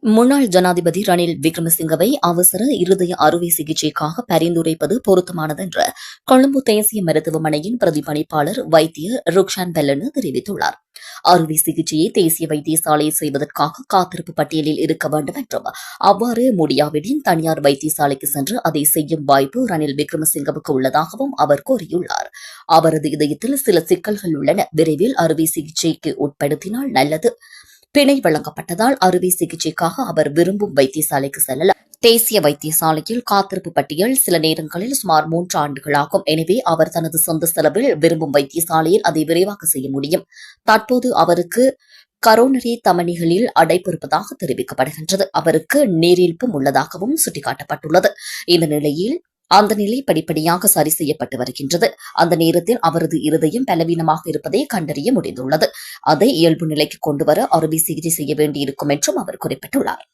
முன்னாள் ஜனாதிபதி ரணில் விக்ரமசிங்கவை அவசர இருதய அறுவை சிகிச்சைக்காக பரிந்துரைப்பது பொருத்தமானது என்று கொழும்பு தேசிய மருத்துவமனையின் பிரதிபலிப்பாளர் வைத்தியர் ருக்ஷான் பெல்லனு தெரிவித்துள்ளார். அறுவை சிகிச்சையை தேசிய வைத்தியசாலையில் செய்வதற்காக காத்திருப்பு பட்டியலில் இருக்க வேண்டும் என்றும், அவ்வாறு முடியாவிடின் தனியார் வைத்தியசாலைக்கு சென்று அதை செய்யும் வாய்ப்பு ரணில் விக்ரமசிங்கவுக்கு உள்ளதாகவும் அவர் கூறியுள்ளார். அவரது இதயத்தில் சில சிக்கல்கள் உள்ளன. விரைவில் அறுவை சிகிச்சைக்கு உட்படுத்தினால் நல்லது. பிணை வழங்கப்பட்டதால் அறுவை சிகிச்சைக்காக அவர் விரும்பும் வைத்தியசாலைக்கு செல்லலாம். தேசிய வைத்தியசாலையில் காத்திருப்பு பட்டியல் சில நேரங்களில் சுமார் 3 ஆண்டுகளாகும். எனவே அவர் தனது சொந்த செலவில் விரும்பும் வைத்தியசாலையில் அதை விரைவாக செய்ய முடியும். தற்போது அவருக்கு கரோனரி தமனிகளில் அடைப்பு இருப்பதாக தெரிவிக்கப்படுகின்றது. அவருக்கு நீரிழிப்பும் உள்ளதாகவும் சுட்டிக்காட்டப்பட்டுள்ளது. இந்த நிலையில் அந்த நிலை படிப்படியாக சரி செய்யப்பட்டு வருகின்றது. அந்த நேரத்தில் அவரது இருதயம் பலவீனமாக இருப்பதை கண்டறிய முடிந்துள்ளது. அதை இயல்பு நிலைக்கு கொண்டுவர அறுவை சிகிச்சை செய்ய வேண்டியிருக்கும் என்றும் அவர் குறிப்பிட்டுள்ளார்.